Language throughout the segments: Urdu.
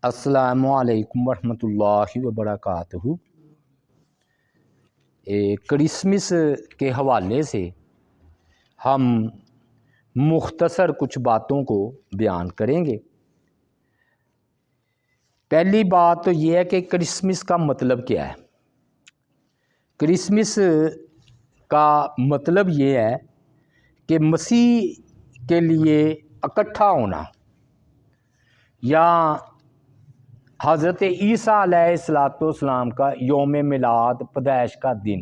السلام علیکم ورحمۃ اللہ وبرکاتہ۔ کرسمس کے حوالے سے ہم مختصر کچھ باتوں کو بیان کریں گے۔ پہلی بات تو یہ ہے کہ کرسمس کا مطلب کیا ہے۔ کرسمس کا مطلب یہ ہے کہ مسیح کے لیے اکٹھا ہونا، یا حضرت عیسیٰ علیہ السلام کا یوم میلاد، پیدائش کا دن۔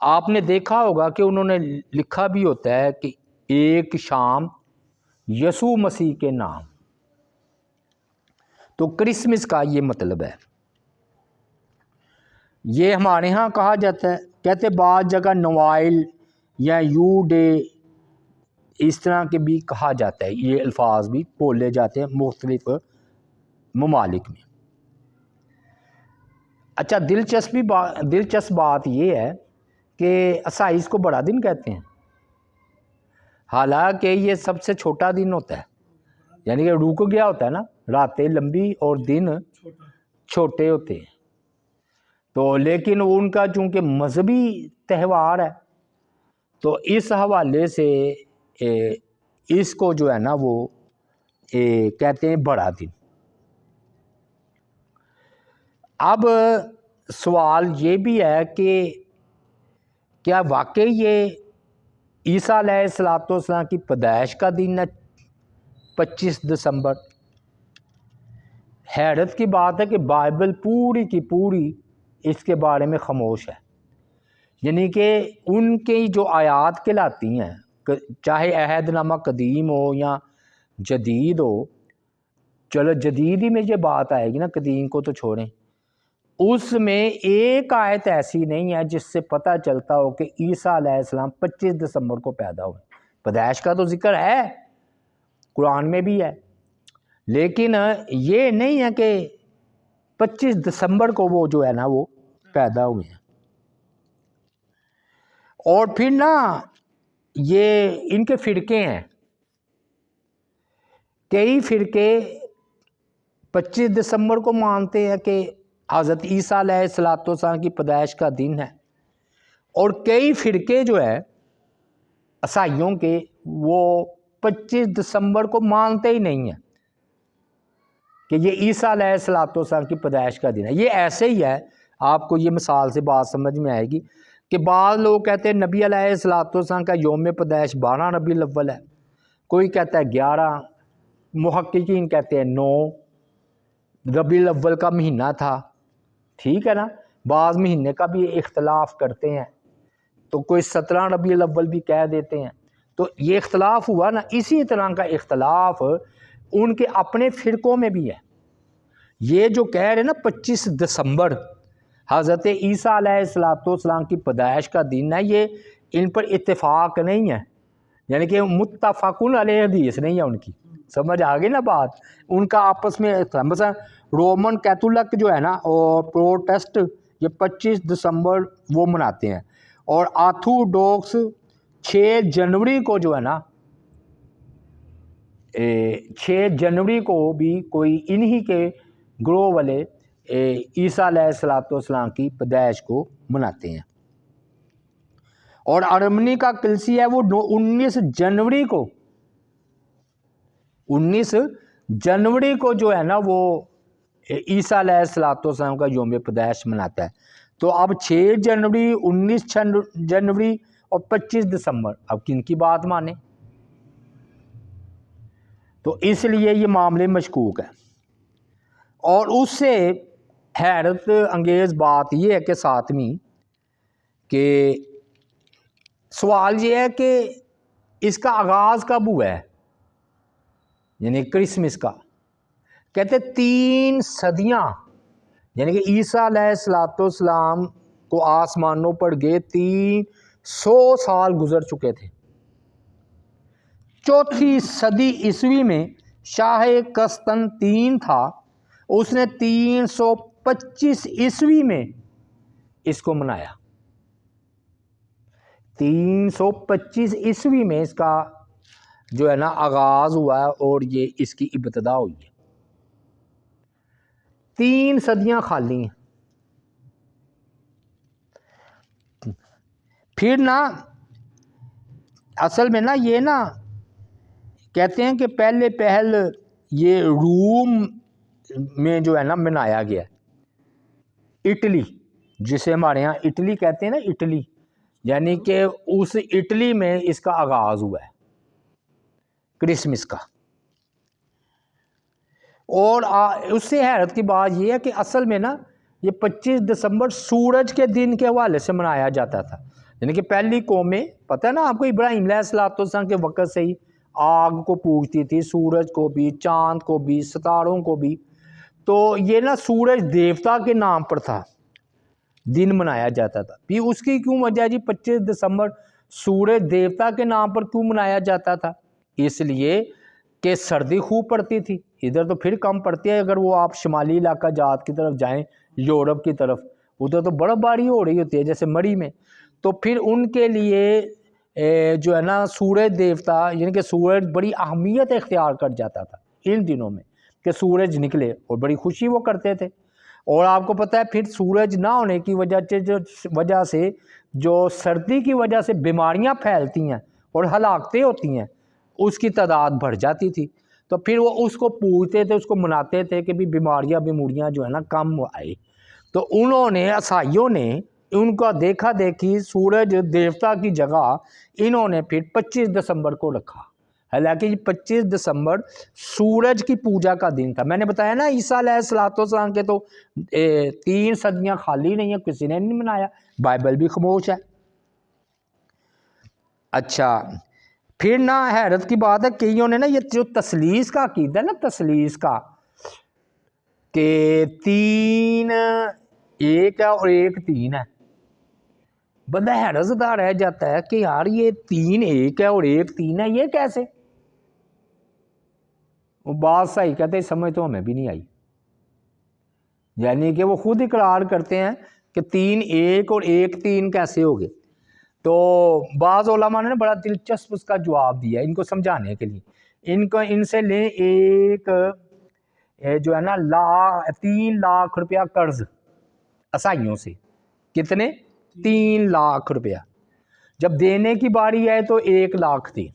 آپ نے دیکھا ہوگا کہ انہوں نے لکھا بھی ہوتا ہے کہ ایک شام یسوع مسیح کے نام۔ تو کرسمس کا یہ مطلب ہے۔ یہ ہمارے ہاں کہا جاتا ہے، کہتے بعض جگہ نوائل یا یو ڈے اس طرح کے بھی کہا جاتا ہے، یہ الفاظ بھی بولے جاتے ہیں مختلف ممالک میں۔ اچھا، دلچسپ بات یہ ہے کہ عیسائی اس کو بڑا دن کہتے ہیں، حالانکہ یہ سب سے چھوٹا دن ہوتا ہے، یعنی کہ رک گیا ہوتا ہے نا، راتیں لمبی اور دن چھوٹے ہوتے ہیں۔ تو لیکن ان کا چونکہ مذہبی تہوار ہے، تو اس حوالے سے اس کو جو ہے نا وہ کہتے ہیں بڑا دن۔ اب سوال یہ بھی ہے کہ کیا واقعی یہ عیسیٰ علیہ السلام کی پیدائش کا دن ہے 25 دسمبر؟ حیرت کی بات ہے کہ بائبل پوری کی پوری اس کے بارے میں خاموش ہے، یعنی کہ ان کی جو آیات کہلاتی ہیں، چاہے عہد نامہ قدیم ہو یا جدید ہو، چلو جدید ہی میں یہ بات آئے گی نا، قدیم کو تو چھوڑیں، اس میں ایک آیت ایسی نہیں ہے جس سے پتہ چلتا ہو کہ عیسیٰ علیہ السلام 25 دسمبر کو پیدا ہوئے۔ پیدائش کا تو ذکر ہے، قرآن میں بھی ہے، لیکن یہ نہیں ہے کہ 25 دسمبر کو وہ جو ہے نا وہ پیدا ہوئے ہیں۔ اور پھر نا یہ ان کے فرقے ہیں، کئی فرقے 25 دسمبر کو مانتے ہیں کہ حضرت عیسیٰ علیہ السلام کی پیدائش کا دن ہے، اور کئی فرقے جو ہے عیسائیوں کے وہ 25 دسمبر کو مانتے ہی نہیں ہیں کہ یہ عیسیٰ علیہ السلام کی پیدائش کا دن ہے۔ یہ ایسے ہی ہے، آپ کو یہ مثال سے بات سمجھ میں آئے گی کہ بعض لوگ کہتے ہیں نبی علیہ السلام کا یوم پیدائش 12 ربیع الاول ہے، کوئی کہتا ہے 11، محققین کہتے ہیں 9 ربیع الاول کا مہینہ تھا، ٹھیک ہے نا، بعض مہینے کا بھی اختلاف کرتے ہیں، تو کوئی 17 ربیع الاول بھی کہہ دیتے ہیں۔ تو یہ اختلاف ہوا نا، اسی طرح کا اختلاف ان کے اپنے فرقوں میں بھی ہے۔ یہ جو کہہ رہے نا 25 دسمبر حضرت عیسیٰ علیہ السلام کی پیدائش کا دن ہے، یہ ان پر اتفاق نہیں ہے، یعنی کہ متفقن علیہ حدیث نہیں ہے ان کی، سمجھ آگئی نا بات، ان کا آپس میں مثلا رومن کیتھولک جو ہے نا اور پروٹسٹ یہ 25 دسمبر وہ مناتے ہیں، اور آرتھوڈوکس 6 جنوری کو جو ہے نا 6 جنوری کو بھی کوئی انہی کے گروہ والے عیسیٰ علیہ السلام کی پیدائش کو مناتے ہیں۔ اور ارمنی کا کلیسیا ہے وہ 19 جنوری کو جو ہے نا وہ عیسیٰ علیہ السلام کا یوم پیدائش مناتا ہے۔ تو اب 6 جنوری، 19 جنوری اور 25 دسمبر، اب کن کی بات مانیں؟ تو اس لیے یہ معاملے مشکوک ہے۔ اور اس سے حیرت انگیز بات یہ ہے کہ ساتویں کہ سوال یہ ہے کہ اس کا آغاز کب ہوا ہے، یعنی کرسمس کا؟ کہتے 3 صدیاں، یعنی کہ عیسیٰ علیہ السلام کو آسمانوں پر گئے 300 سال گزر چکے تھے۔ 4 صدی عیسوی میں شاہ قسطنطین تھا، اس نے 325 عیسوی میں اس کو منایا، 325 عیسوی میں اس کا جو ہے نا آغاز ہوا ہے اور یہ اس کی ابتدا ہوئی ہے۔ 3 صدیاں خالی ہیں. پھر نا اصل میں نا یہ نا کہتے ہیں کہ پہل یہ روم میں جو ہے نا بنایا گیا، اٹلی، جسے ہمارے ہاں اٹلی کہتے ہیں نا، اٹلی، یعنی کہ اس اٹلی میں اس کا آغاز ہوا ہے کرسمس کا. اور اس سے حیرت کی بات یہ ہے کہ اصل میں نا یہ 25 دسمبر سورج کے دن کے حوالے سے منایا جاتا تھا. یعنی کہ پہلی قومیں، پتہ ہے نا آپ کو، ابراہیم علیہ السلام کے وقت سے ہی آگ کو پوجتی تھی، سورج کو بھی، چاند کو بھی، ستاروں کو بھی. تو یہ نا سورج دیوتا کے نام پر تھا، دن منایا جاتا تھا. پھر اس کی کیوں وجہ جی 25 دسمبر سورج دیوتا کے نام پر کیوں منایا جاتا تھا؟ اس لیے کہ سردی خوب پڑتی تھی. ادھر تو پھر کم پڑتی ہے، اگر وہ آپ شمالی علاقہ جات کی طرف جائیں، یورپ کی طرف، ادھر تو برف باری ہو رہی ہوتی ہے جیسے مری میں. تو پھر ان کے لیے جو ہے نا سورج دیوتا، یعنی کہ سورج بڑی اہمیت اختیار کر جاتا تھا ان دنوں میں کہ سورج نکلے، اور بڑی خوشی وہ کرتے تھے. اور آپ کو پتہ ہے پھر سورج نہ ہونے کی وجہ سے جو سردی کی وجہ سے بیماریاں پھیلتی ہیں اور ہلاکتیں ہوتی ہیں، اس کی تعداد بڑھ جاتی تھی. تو پھر وہ اس کو پوجتے تھے، اس کو مناتے تھے کہ بھی بیماریاں جو ہے نا کم آئے. تو انہوں نے، عیسائیوں نے ان کا دیکھا دیکھی سورج دیوتا کی جگہ انہوں نے پھر 25 دسمبر کو رکھا. حالانکہ یہ 25 دسمبر سورج کی پوجا کا دن تھا. میں نے بتایا نا عیسیٰ علیہ السلام کے تو 3 صدیاں خالی نہیں ہیں، کسی نے نہیں منایا، بائبل بھی خاموش ہے. اچھا پھر نا حیرت کی بات ہے کئیوں نے نا یہ جو تثلیث کا عقیدہ ہے نا، تثلیث کا، کہ 3 ایک ہے اور 1 3 ہے. بندہ حیرت زدہ رہ جاتا ہے کہ یار یہ 3 ایک ہے اور 1 3 ہے، یہ کیسے؟ وہ بات صحیح کہتے ہیں، سمجھ تو ہمیں بھی نہیں آئی. یعنی کہ وہ خود اقرار کرتے ہیں کہ 3 ایک اور 1 3 کیسے ہو گئے. تو بعض علماء نے بڑا دلچسپ اس کا جواب دیا ان کو سمجھانے کے لیے. ان سے لیں ایک جو ہے نا 3 لاکھ روپیہ قرض عیسائیوں سے. کتنے؟ 3 لاکھ روپیہ. جب دینے کی باری آئے تو 1 لاکھ تھی.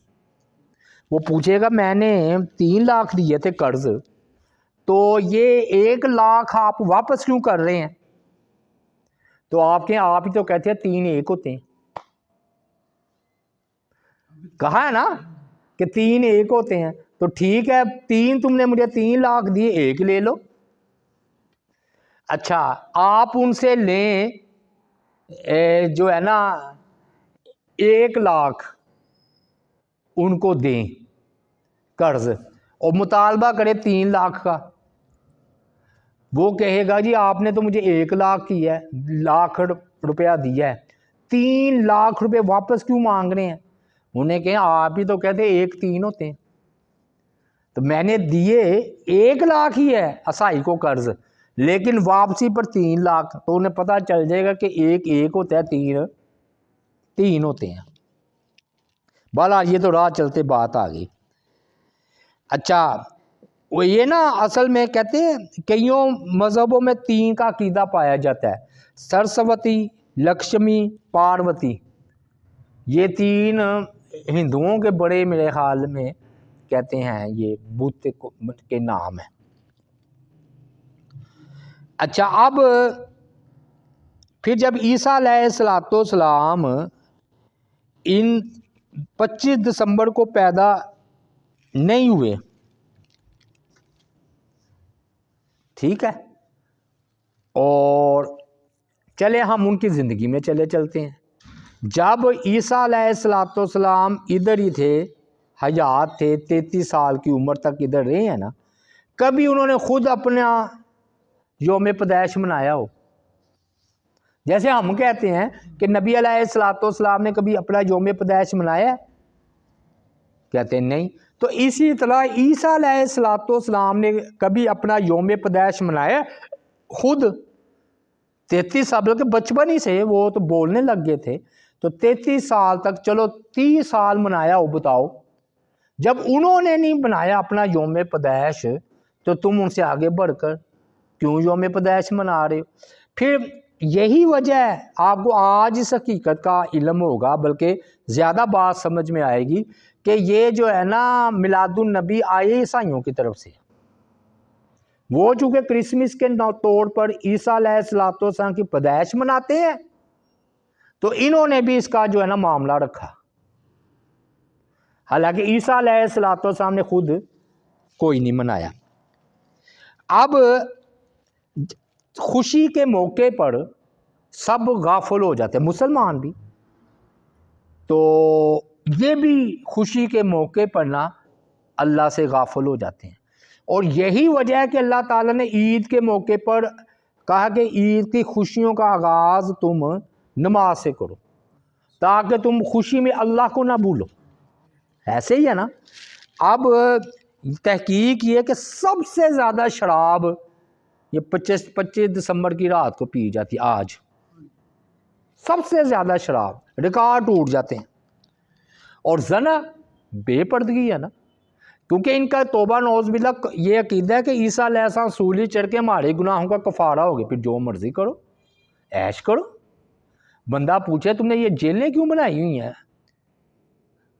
وہ پوچھے گا میں نے 3 لاکھ دیے تھے قرض، تو یہ 1 لاکھ آپ واپس کیوں کر رہے ہیں؟ تو آپ ہی تو کہتے ہیں 3 ایک ہوتے ہیں. کہا ہے نا کہ 3 ایک ہوتے ہیں، تو ٹھیک ہے 3 تم نے مجھے 3 لاکھ دیے، 1 لے لو. اچھا آپ ان سے لیں جو ہے نا 1 لاکھ ان کو دیں قرض، اور مطالبہ کرے 3 لاکھ کا. وہ کہے گا جی آپ نے تو مجھے 1 لاکھ کیا ہے، لاکھ روپیہ دیا ہے، 3 لاکھ روپے واپس کیوں مانگ رہے ہیں؟ انہیں کہیں آپ ہی تو کہتے 1 3 ہوتے ہیں. تو میں نے دیے 1 لاکھ ہی ہے عیسائی کو قرض، لیکن واپسی پر 3 لاکھ. تو انہیں پتہ چل جائے گا کہ 1 1 ہوتا ہے، 3 3 ہوتے ہیں. بالا یہ تو راہ چلتے بات آ گئی. اچھا وہ یہ نا اصل میں کہتے ہیں کئیوں مذہبوں میں 3 کا عقیدہ پایا جاتا ہے، سرسوتی، لکشمی، پاروتی. یہ 3 ہندوؤں کے بڑے میرے خیال میں کہتے ہیں یہ بت کے نام ہیں. اچھا اب پھر جب عیسیٰ علیہ السلام ان 25 دسمبر کو پیدا نہیں ہوئے، ٹھیک ہے، اور چلے ہم ان کی زندگی میں چلتے ہیں. جب عیسیٰ علیہ السلام ادھر ہی تھے، حیات تھے، 33 سال کی عمر تک ادھر رہے ہیں نا، کبھی انہوں نے خود اپنا یوم پیدائش منایا ہو؟ جیسے ہم کہتے ہیں کہ نبی علیہ السلام نے کبھی اپنا یوم پیدائش منایا ہے؟ کہتے ہیں نہیں. تو اسی طرح عیسیٰ علیہ السلام نے کبھی اپنا یوم پیدائش منایا خود؟ 33 سال کے بچپن ہی سے وہ تو بولنے لگ گئے تھے، تو 33 سال تک، چلو 30 سال منایا ہو. بتاؤ جب انہوں نے نہیں بنایا اپنا یوم پیدائش، تو تم ان سے آگے بڑھ کر کیوں یوم پیدائش منا رہے ہو؟ پھر یہی وجہ ہے، آپ کو آج اس حقیقت کا علم ہوگا، بلکہ زیادہ بات سمجھ میں آئے گی کہ یہ جو ہے نا میلاد النبی آئے عیسائیوں کی طرف سے۔ وہ چونکہ کرسمس کے طور پر عیسیٰ علیہ السلام کی پیدائش مناتے ہیں، تو انہوں نے بھی اس کا جو ہے نا معاملہ رکھا، حالانکہ عیسیٰ علیہ السلام نے خود کوئی نہیں منایا۔ اب خوشی کے موقع پر سب غافل ہو جاتے ہیں، مسلمان بھی، تو یہ بھی خوشی کے موقع پر نا اللہ سے غافل ہو جاتے ہیں۔ اور یہی وجہ ہے کہ اللہ تعالیٰ نے عید کے موقع پر کہا کہ عید کی خوشیوں کا آغاز تم نماز سے کرو، تاکہ تم خوشی میں اللہ کو نہ بھولو۔ ایسے ہی ہے نا۔ اب تحقیق یہ کہ سب سے زیادہ شراب یہ 25 دسمبر کی رات کو پی جاتی، آج سب سے زیادہ شراب، ریکارڈ ٹوٹ جاتے ہیں۔ اور زنا بے پردگی ہے نا، کیونکہ ان کا توبہ نعوذ باللہ یہ عقیدہ ہے کہ عیسیٰ علیہ السلام سولی چڑھ کے ہمارے گناہوں کا کفارہ ہو گیا، پھر جو مرضی کرو، عیش کرو۔ بندہ پوچھے تم نے یہ جیلیں کیوں بنائی ہوئی ہیں،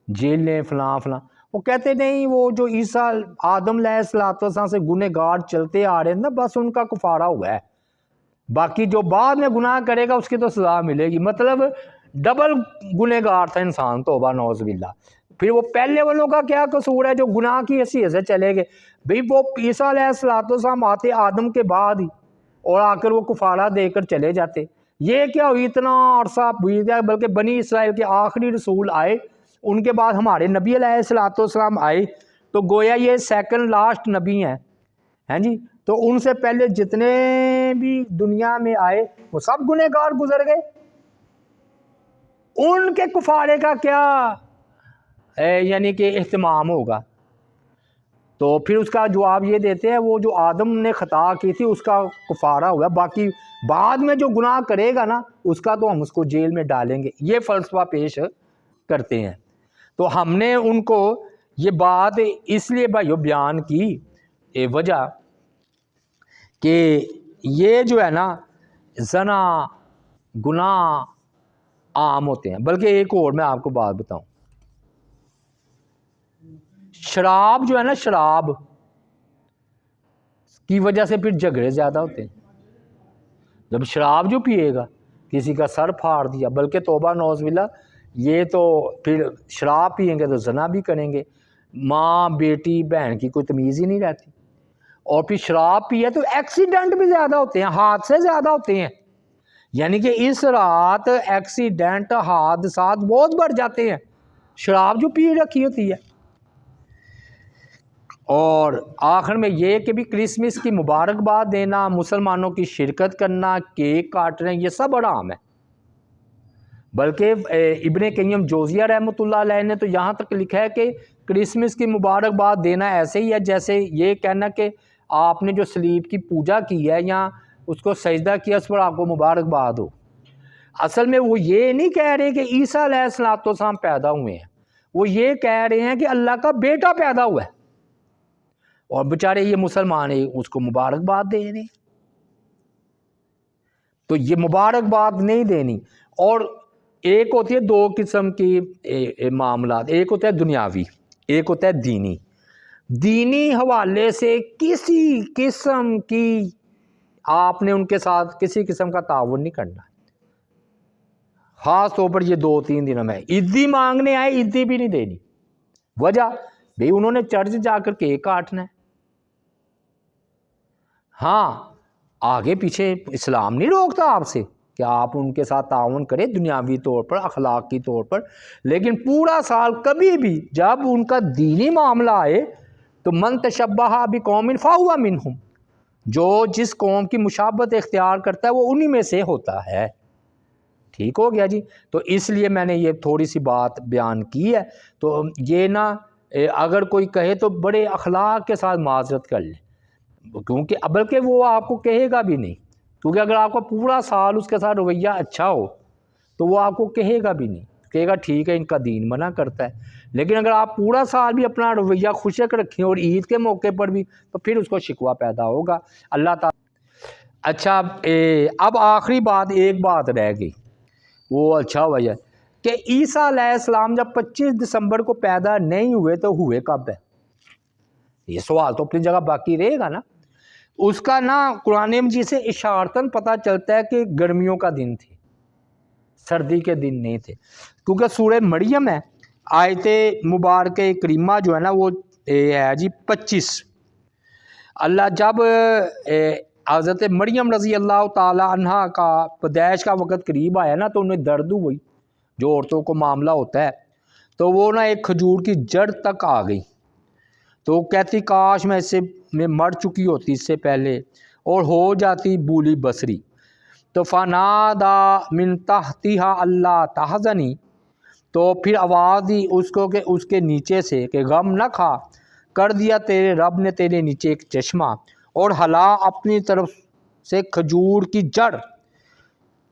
جیلیں فلاں فلاں، وہ کہتے نہیں وہ جو عیسیٰ آدم علیہ السلام سے گنہگار چلتے آ رہے ہیں نا، بس ان کا کفارہ ہوا ہے، باقی جو بعد میں گناہ کرے گا اس کی تو سزا ملے گی۔ مطلب ڈبل گنہگار تھا انسان، توبہ نعوذ باللہ۔ پھر وہ پہلے والوں کا کیا قصور ہے جو گناہ کی حیثیت سے چلے گئے؟ بھئی وہ عیسیٰ علیہ السلام آتے آدم کے بعد ہی، اور آ کر وہ کفارہ دے کر چلے جاتے۔ یہ کیا ہوئی اتنا عرصہ بیت گیا، بلکہ بنی اسرائیل کے آخری رسول آئے، ان کے بعد ہمارے نبی علیہ السلام آئے، تو گویا یہ سیکنڈ لاسٹ نبی ہیں جی۔ تو ان سے پہلے جتنے بھی دنیا میں آئے وہ سب گنہگار گزر گئے، ان کے کفارے کا کیا یعنی کہ اہتمام ہوگا؟ تو پھر اس کا جواب یہ دیتے ہیں وہ جو آدم نے خطا کی تھی اس کا کفارہ ہوا، باقی بعد میں جو گناہ کرے گا نا اس کا تو ہم اس کو جیل میں ڈالیں گے، یہ فلسفہ پیش کرتے ہیں۔ تو ہم نے ان کو یہ بات اس لیے بھائیو بیان کی وجہ کہ یہ جو ہے نا زنا گناہ عام ہوتے ہیں۔ بلکہ ایک اور میں آپ کو بات بتاؤں، شراب جو ہے نا، شراب کی وجہ سے پھر جھگڑے زیادہ ہوتے ہیں۔ جب شراب جو پیے گا کسی کا سر پھاڑ دیا، بلکہ توبہ نعوذ باللہ، یہ تو پھر شراب پئیں گے تو زنا بھی کریں گے، ماں بیٹی بہن کی کوئی تمیز ہی نہیں رہتی۔ اور پھر شراب پیے تو ایکسیڈنٹ بھی زیادہ ہوتے ہیں، حادثے زیادہ ہوتے ہیں، یعنی کہ اس رات ایکسیڈنٹ حادثات بہت بڑھ جاتے ہیں، شراب جو پی رکھی ہوتی ہے۔ اور آخر میں یہ کہ بھی کرسمس کی مبارکباد دینا، مسلمانوں کی شرکت کرنا، کیک کاٹنا، یہ سب حرام ہے۔ بلکہ ابن قیم جوزیہ رحمۃ اللہ علیہ نے تو یہاں تک لکھا ہے کہ کرسمس کی مبارکباد دینا ایسے ہی ہے جیسے یہ کہنا کہ آپ نے جو صلیب کی پوجا کی ہے یا اس کو سجدہ کیا اس پر آپ کو مبارکباد ہو۔ اصل میں وہ یہ نہیں کہہ رہے کہ عیسیٰ علیہ السلام پیدا ہوئے ہیں، وہ یہ کہہ رہے ہیں کہ اللہ کا بیٹا پیدا ہوا ہے، اور بیچارے یہ مسلمان ہیں اس کو مبارکباد دے رہے ہیں۔ تو یہ مبارکباد نہیں دینی۔ اور ایک ہوتی ہے دو قسم کی معاملات، ایک ہوتا ہے دنیاوی، ایک ہوتا ہے دینی۔ دینی حوالے سے کسی قسم کی آپ نے ان کے ساتھ کسی قسم کا تعاون نہیں کرنا، خاص طور پر یہ 2-3 دنوں میں عیدی مانگنے آئے، عیدی بھی نہیں دینی۔ وجہ بھئی انہوں نے چرچ جا کر کیک کاٹنا ہے۔ ہاں آگے پیچھے اسلام نہیں روکتا آپ سے کہ آپ ان کے ساتھ تعاون کریں دنیاوی طور پر، اخلاقی طور پر، لیکن پورا سال کبھی بھی جب ان کا دینی معاملہ آئے تو من تشبہ بقوم فہو منہم، جو جس قوم کی مشابہت اختیار کرتا ہے وہ انہی میں سے ہوتا ہے۔ ٹھیک ہو گیا جی۔ تو اس لیے میں نے یہ تھوڑی سی بات بیان کی ہے۔ تو یہ نا اگر کوئی کہے تو بڑے اخلاق کے ساتھ معذرت کر لے، کیونکہ بلکہ وہ آپ کو کہے گا بھی نہیں، کیونکہ اگر آپ کا پورا سال اس کے ساتھ رویہ اچھا ہو تو وہ آپ کو کہے گا بھی نہیں، کہے گا ٹھیک ہے ان کا دین منع کرتا ہے۔ لیکن اگر آپ پورا سال بھی اپنا رویہ خوشک رکھیں اور عید کے موقع پر بھی، تو پھر اس کو شکوہ پیدا ہوگا۔ اللہ تعالیٰ اچھا اب آخری بات ایک بات رہ گئی، وہ اچھا وجہ کہ عیسیٰ علیہ السلام جب 25 دسمبر کو پیدا نہیں ہوئے تو ہوئے کب ہے؟ یہ سوال تو اپنی جگہ باقی رہے گا نا۔ اس کا نا قرآن مجید سے اشارتاً پتہ چلتا ہے کہ گرمیوں کا دن تھی، سردی کے دن نہیں تھے، کیونکہ سورہ مریم ہے، آیت مبارک کریمہ جو ہے نا وہ ہے جی 25۔ اللہ جب حضرت مریم رضی اللہ تعالی عنہ کا پیدائش کا وقت قریب آیا نا تو انہیں درد ہوئی، جو عورتوں کو معاملہ ہوتا ہے، تو وہ نا ایک کھجور کی جڑ تک آ گئی، تو وہ کہتی کاش میں مر چکی ہوتی اس سے پہلے اور ہو جاتی بولی بصری۔ تو فنادا من تحتہا اللہ تحزنی، تو پھر آواز دی اس کو کہ اس کے نیچے سے کہ غم نہ کھا، کر دیا تیرے رب نے تیرے نیچے ایک چشمہ، اور ہلا اپنی طرف سے کھجور کی جڑ،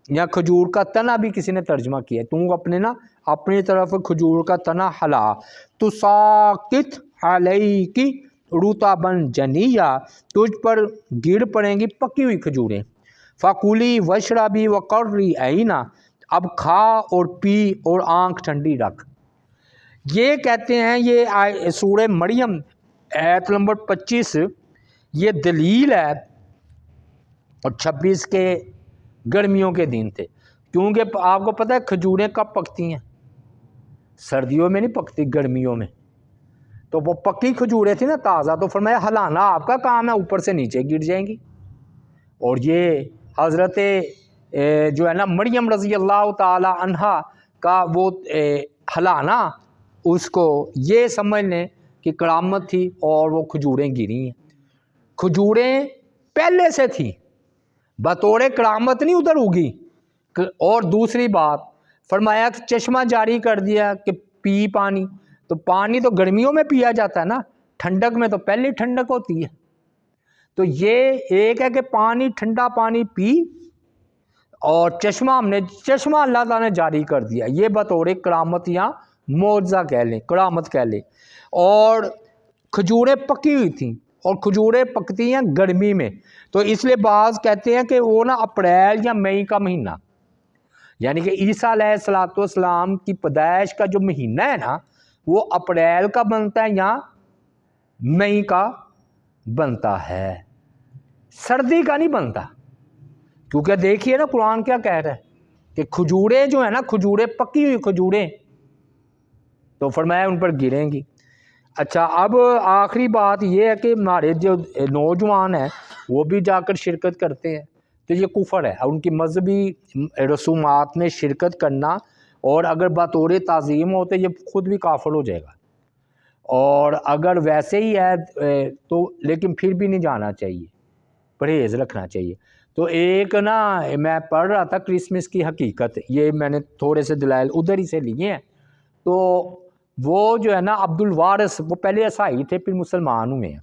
یا کھجور کا تنا بھی کسی نے ترجمہ کیا ہے، تو اپنی طرف کھجور کا تنا ہلا، تو ساکت علیکی رطبا جنیا، تجھ پر گر پڑیں گی پکی ہوئی کھجوریں، فکلی وشربی وقرری عینا، اب کھا اور پی اور آنکھ ٹھنڈی رکھ۔ یہ کہتے ہیں یہ سورہ مریم آیت نمبر 25 یہ دلیل ہے، اور 26 کے گرمیوں کے دن تھے، کیونکہ آپ کو پتہ ہے کھجوریں کب پکتی ہیں؟ سردیوں میں نہیں پکتی، گرمیوں میں۔ تو وہ پکی کھجوریں تھیں نا تازہ، تو فرمایا ہلانا آپ کا کام ہے، اوپر سے نیچے گر جائیں گی۔ اور یہ حضرت جو ہے نا مریم رضی اللہ تعالی عنہ کا وہ ہلانا، اس کو یہ سمجھ لیں کہ کرامت تھی، اور وہ کھجوریں گری ہیں۔ کھجوریں پہلے سے تھی، بطور کرامت نہیں ادھر ہوگی۔ اور دوسری بات فرمایا کہ چشمہ جاری کر دیا کہ پی پانی، تو پانی تو گرمیوں میں پیا جاتا ہے نا، ٹھنڈک میں تو پہلے ٹھنڈک ہوتی ہے۔ تو یہ ایک ہے کہ پانی، ٹھنڈا پانی پی، اور چشمہ اللہ تعالیٰ نے جاری کر دیا، یہ بطور کرامت یا معجزہ کہہ لیں، کرامت کہہ لیں۔ اور کھجوریں پکی ہوئی تھیں، اور کھجوریں پکتی ہیں گرمی میں، تو اس لیے بعض کہتے ہیں کہ وہ نا اپریل یا مئی کا مہینہ، یعنی کہ عیسیٰ علیہ السلام کی پیدائش کا جو مہینہ ہے نا وہ اپریل کا بنتا ہے یا مئی کا بنتا ہے، سردی کا نہیں بنتا۔ کیونکہ دیکھیے نا قرآن کیا کہہ رہا ہے کہ کھجوریں جو ہے نا، کھجوریں پکی ہوئی کھجوریں، تو فرمایا ان پر گریں گی۔ اچھا اب آخری بات یہ ہے کہ ہمارے جو نوجوان ہیں وہ بھی جا کر شرکت کرتے ہیں، تو یہ کفر ہے، ان کی مذہبی رسومات میں شرکت کرنا، اور اگر بطور تعظیم ہو تو یہ خود بھی کافر ہو جائے گا، اور اگر ویسے ہی ہے تو لیکن پھر بھی نہیں جانا چاہیے، پرہیز رکھنا چاہیے۔ تو ایک نا میں پڑھ رہا تھا کرسمس کی حقیقت، یہ میں نے تھوڑے سے دلائل ادھر ہی سے لیے ہیں، تو وہ جو ہے نا عبد الوارث، وہ پہلے عیسائی تھے پھر مسلمان ہوئے ہیں،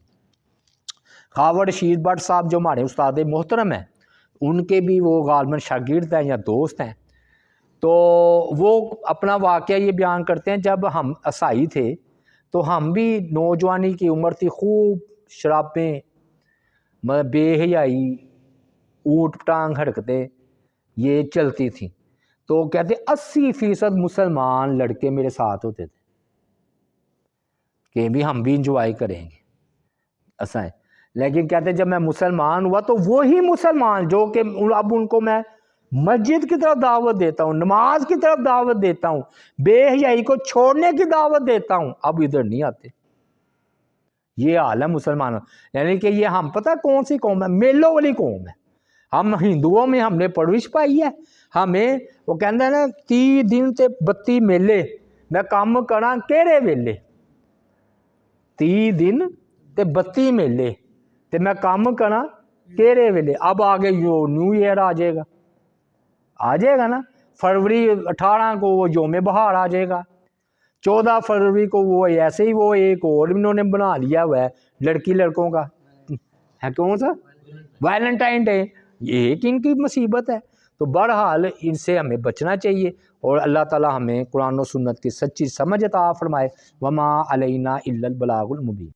خاور رشید بٹ صاحب جو ہمارے استاد محترم ہیں، ان کے بھی وہ غالباً شاگرد ہیں یا دوست ہیں، تو وہ اپنا واقعہ یہ بیان کرتے ہیں جب ہم عیسائی تھے تو ہم بھی نوجوانی کی عمر تھی، خوب شرابیں، بے حیائی، اوٹ پٹانگ حرکتیں یہ چلتی تھیں، تو کہتے 80% مسلمان لڑکے میرے ساتھ ہوتے تھے کہ بھی ہم بھی انجوائے کریں گے ایسا ہے، لیکن کہتے جب میں مسلمان ہوا تو وہی مسلمان جو کہ اب ان کو میں مسجد کی طرف دعوت دیتا ہوں، نماز کی طرف دعوت دیتا ہوں، بے حیائی کو چھوڑنے کی دعوت دیتا ہوں، اب ادھر نہیں آتے۔ یہ حال ہے مسلمانوں، یعنی کہ یہ ہم پتہ کون سی قوم ہے؟ میلوں والی قوم ہے۔ ہم ہندوؤں میں ہم نے پرورش پائی ہے، ہمیں وہ کہتے ہیں نا 30 دن تے 32 میلے، میں کام کراں کہڑے ویلے، 30 دن تے 32 میلے تے میں کام کراں کہڑے ویلے۔ اب آگے نیو ایئر آ جائے گا نا، فروری 18 کو وہ یوم بہار آ جائے گا، 14 فروری کو وہ ایسے ہی وہ ایک اور انہوں نے بنا لیا ہوا ہے لڑکی لڑکوں کا ہے، کون سا ویلنٹائن ڈے، یہ ایک ان کی مصیبت ہے۔ تو بہرحال ان سے ہمیں بچنا چاہیے، اور اللہ تعالی ہمیں قرآن و سنت کی سچی سمجھ عطا فرمائے۔ وما علینا الا البلاغ المبین۔